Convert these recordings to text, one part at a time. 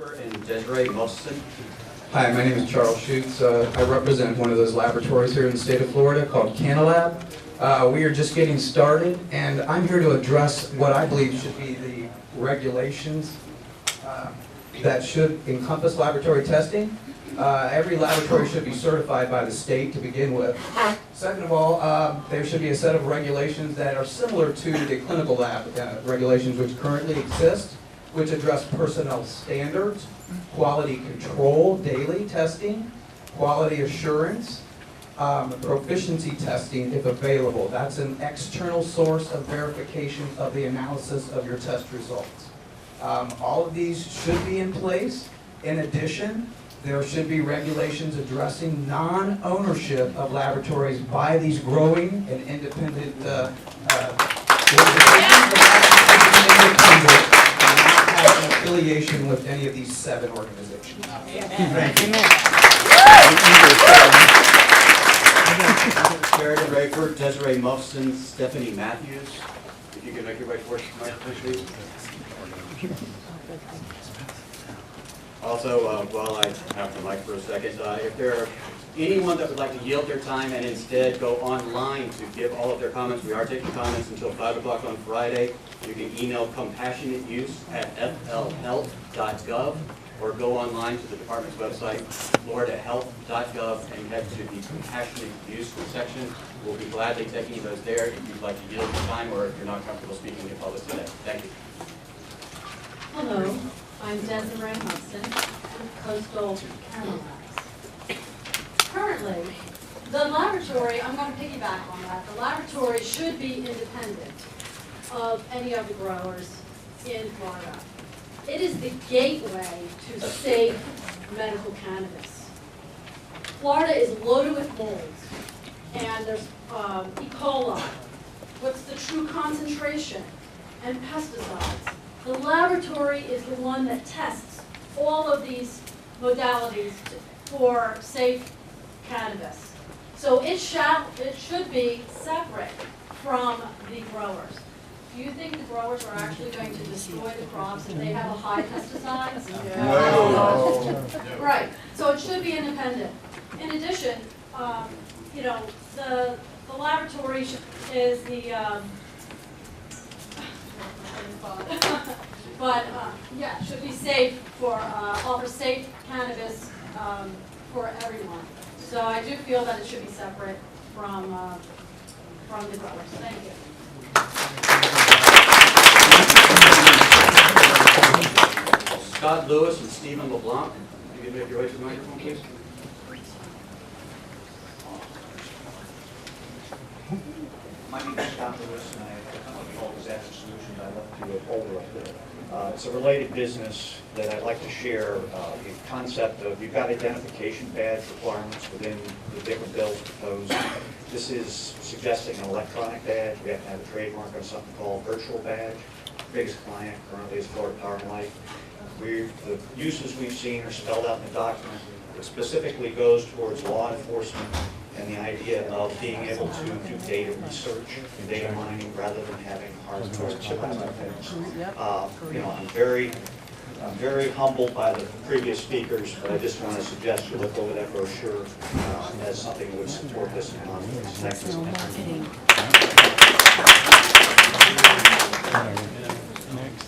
Draper and Desiree Mostyn. Hi, my name is Charles Schutz. I represent one of those laboratories here in the state of Florida called Cannalab. We are just getting started, and I'm here to address what I believe should be the regulations that should encompass laboratory testing. Every laboratory should be certified by the state to begin with. Second of all, there should be a set of regulations that are similar to the clinical lab regulations which currently exist, which address personnel standards, quality control, daily testing, quality assurance, proficiency testing if available. That's an external source of verification of the analysis of your test results. All of these should be in place. In addition, there should be regulations addressing non-ownership of laboratories by these growing and independent organizations have an affiliation with any of these 7 organizations. Thank you. Sheridan Rayford, Desiree Mostyn, Stephanie Matthews. If you can make your way towards the microphone, please. Also, while I have the mic for a second, if there are anyone that would like to yield their time and instead go online to give all of their comments, we are taking comments until 5 o'clock on Friday. You can email compassionateuse@flhealth.gov or go online to the department's website, floridahealth.gov, and head to the compassionate use section. We'll be gladly taking those there if you'd like to yield your time or if you're not comfortable speaking in public today. Thank you. Hello, I'm Desiree Mostyn with Coastal Cannabis. Currently, the laboratory, I'm going to piggyback on that, the laboratory should be independent of any of the growers in Florida. It is the gateway to safe medical cannabis. Florida is loaded with molds, and there's E. coli. What's the true concentration? And pesticides. The laboratory is the one that tests all of these modalities for safe cannabis. So it should be separate from the growers. Do you think the growers are actually going to destroy the crops if they have a high pesticides? No. Right, so it should be independent. In addition, you know, the laboratory is the, but yeah, should be safe for, offer safe cannabis for everyone. So I do feel that it should be separate from the growers. Thank you. Scott Lewis and Stephen LeBlanc. You can make your way to the microphone, please. My name is Scott Lewis, and I have a company called Disaster Solutions. I left to a folder up there. It's a related business that I'd like to share the concept of, you've got identification badge requirements within the different bills proposed. This is suggesting an electronic badge. We have to have a trademark on something called virtual badge. Biggest client currently is Florida Power and Light. The uses we've seen are spelled out in the document. It specifically goes towards law enforcement and the idea of being able to do data research and data mining rather than having hardware chip on things. You know, I'm very humbled by the previous speakers, but I just want to suggest you look over that brochure as something that would support this in confidence. Thank you.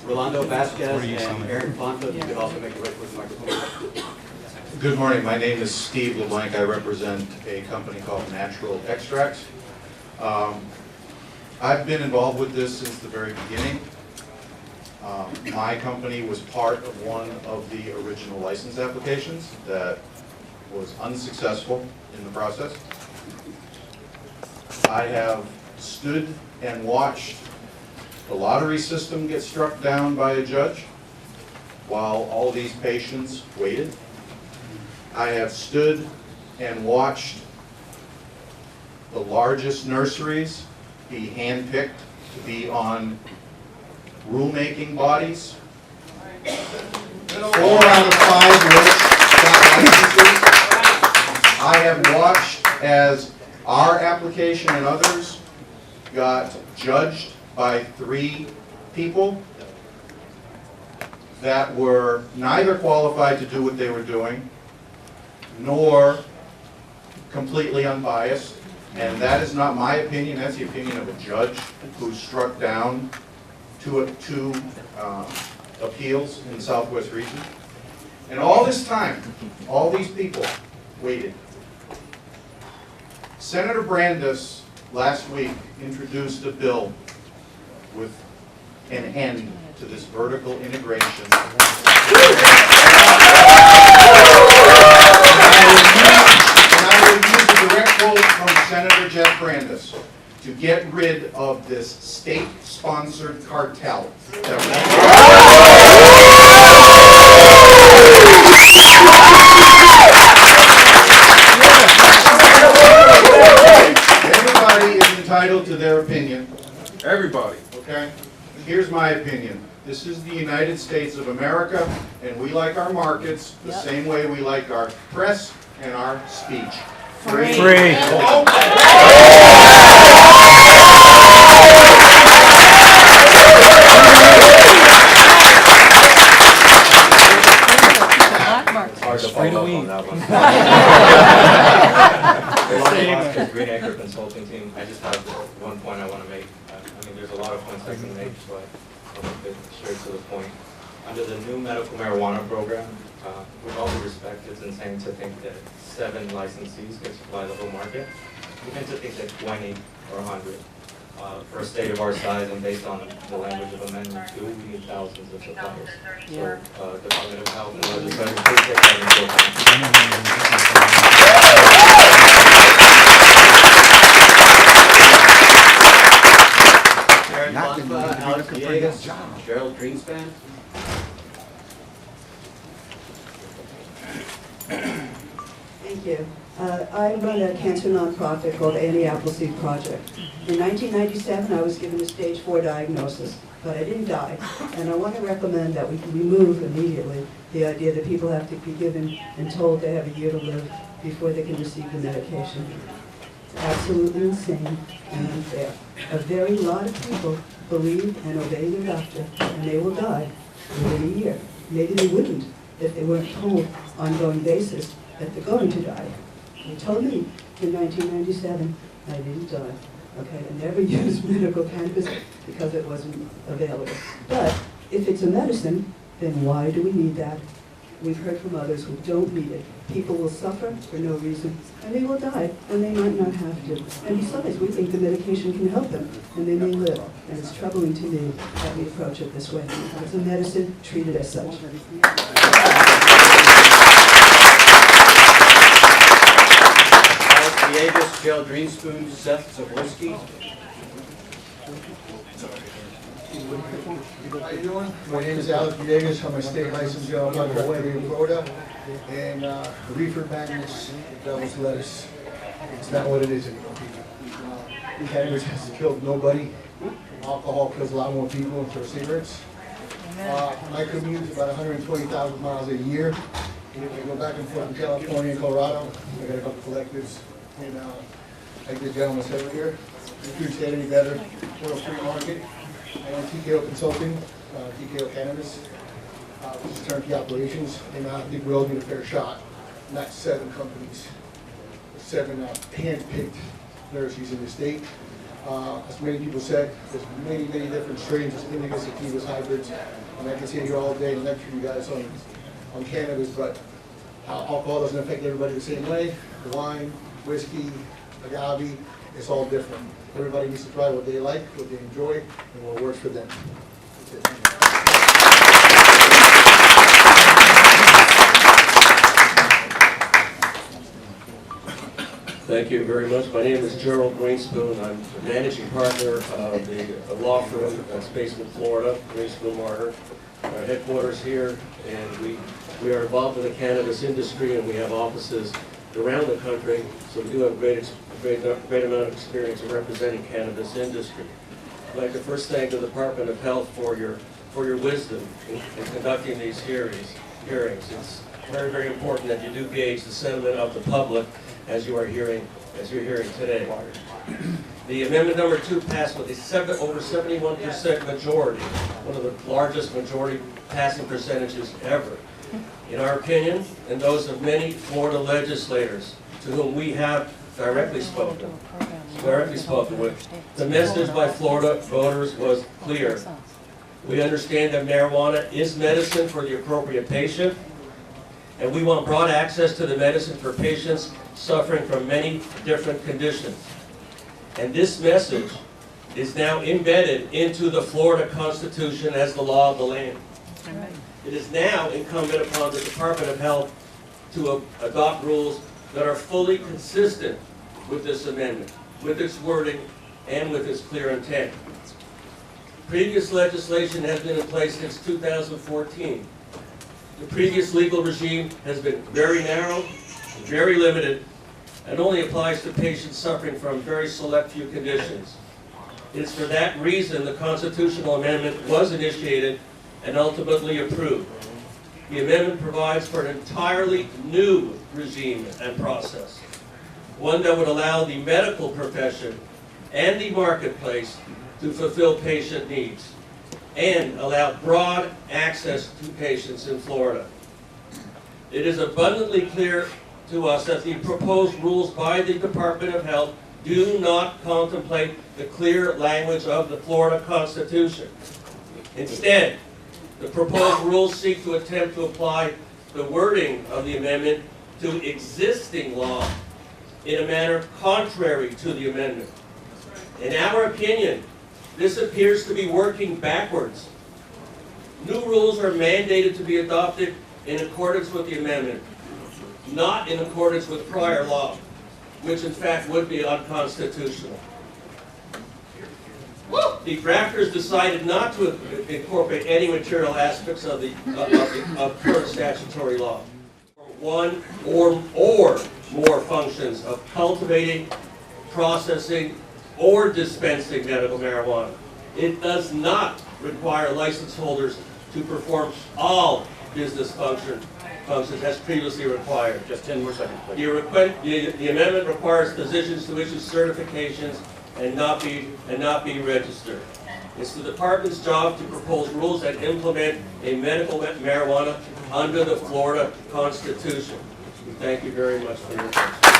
Rolando Vasquez and Eric Fonta, you could also make your way towards the microphone. Good morning. My name is Steve LeBlanc. I represent a company called Natural Extracts. I've been involved with this since the very beginning. My company was part of one of the original license applications that was unsuccessful in the process. I have stood and watched the lottery system get struck down by a judge while all these patients waited. I have stood and watched the largest nurseries be handpicked to be on rulemaking bodies. 4 out of 5 which got licenses. I have watched as our application and others got judged by 3 people. that were neither qualified to do what they were doing, nor completely unbiased. And that is not my opinion, that's the opinion of a judge who struck down two appeals in the Southwest region. And all this time, all these people waited. Senator Brandes last week introduced a bill with an end to this vertical integration. And I will use a direct quote from Senator Jeff Brandes to get rid of this state-sponsored cartel. Everybody is entitled to their opinion. Everybody. Okay? Here's my opinion. This is the United States of America, and we like our markets the same way we like our press and our speech. Free. Hard to follow up on that one. Green Acre Consulting Team. I just have one point I want to make. I mean, there's a lot of points I can make, so I'll make it straight to the point. Under the new medical marijuana program, with all due respect, it's insane to think that 7 licensees can supply the whole market. Even to think that 20 or 100. For a state of our size and based on the language of Amendment 2, we need thousands of suppliers. So, Department of Health and legislators, please take that into Aaron Blanca, Alex Villegas, Gerald Greenspan. Thank you. I run a cancer nonprofit called Anti-Appleseed Project. In 1997, I was given a stage 4 diagnosis, but I didn't die. And I want to recommend that we can remove immediately the idea that people have to be given and told they have a year to live before they can receive the medication. It's absolutely insane and unfair. A very lot of people believe and obey their doctor, and they will die within a year. Maybe they wouldn't if they weren't told on an ongoing basis that they're going to die. They told me in 1997 I didn't die. Okay, I never used medical cannabis because it wasn't available. But if it's a medicine, then why do we need that? We've heard from others who don't need it. People will suffer for no reason, and they will die, and they might not have to. And besides, we think the medication can help them, and they may live. And it's troubling to me that we approach it this way. It's a medicine, treat it as such. Villegas, Gerald Greenspoon, Seth Zaborski. How you doing? My name is Alex Villegas. I'm a state licensed medical director in Florida. And reefer madness, the devil's lettuce. It's not what it is anymore, people. Cannabis has killed nobody. Alcohol kills a lot more people than for cigarettes. My commute is about 120,000 miles a year. I go back and forth in California and Colorado. I got a couple collectives. And like the gentleman said earlier, if you could say it any better, we're a free market. I own TKO Consulting, TKO Cannabis, which is turnkey operations, and I think we all get a fair shot. Not 7 companies, but 7 hand-picked nurseries in the state. As many people said, there's many, many different strains, there's indicas, sativas, hybrids, and I can sit here all day and lecture you guys on cannabis, but alcohol doesn't affect everybody the same way. Wine, whiskey, agave, it's all different. Everybody needs to try what they like, what they enjoy, and what works for them. That's it. Thank you very much. My name is Gerald Greenspoon. I'm the managing partner of the law firm that's based in Florida, Greenspoon Martyr. Our headquarters here, and we are involved in the cannabis industry, and we have offices around the country, so we do have a great amount of experience in representing cannabis industry. I'd like to first thank the Department of Health for your wisdom in conducting these hearings. very, very important that you do gauge the sentiment of the public as you're hearing today. The amendment number 2 passed with over 71% majority, one of the largest majority passing percentages ever. In our opinion, and those of many Florida legislators to whom we have directly spoken with, the message by Florida voters was clear. We understand that marijuana is medicine for the appropriate patient, and we want broad access to the medicine for patients suffering from many different conditions. And this message is now embedded into the Florida Constitution as the law of the land. It is now incumbent upon the Department of Health to adopt rules that are fully consistent with this amendment, with its wording, and with its clear intent. Previous legislation has been in place since 2014. The previous legal regime has been very narrow, very limited, and only applies to patients suffering from very select few conditions. It is for that reason the constitutional amendment was initiated and ultimately approved. The amendment provides for an entirely new regime and process, one that would allow the medical profession and the marketplace to fulfill patient needs and allow broad access to patients in Florida. It is abundantly clear to us that the proposed rules by the Department of Health do not contemplate the clear language of the Florida Constitution. Instead, the proposed rules seek to attempt to apply the wording of the amendment to existing law in a manner contrary to the amendment. In our opinion, this appears to be working backwards. New rules are mandated to be adopted in accordance with the amendment, not in accordance with prior law, which in fact would be unconstitutional. The drafters decided not to incorporate any material aspects of current statutory law. One or more functions of cultivating, processing, or dispensing medical marijuana. It does not require license holders to perform all business functions as previously required. Just 10 more seconds, please. The amendment requires physicians to issue certifications and not be registered. It's the department's job to propose rules that implement a medical marijuana under the Florida Constitution. Thank you very much for your attention.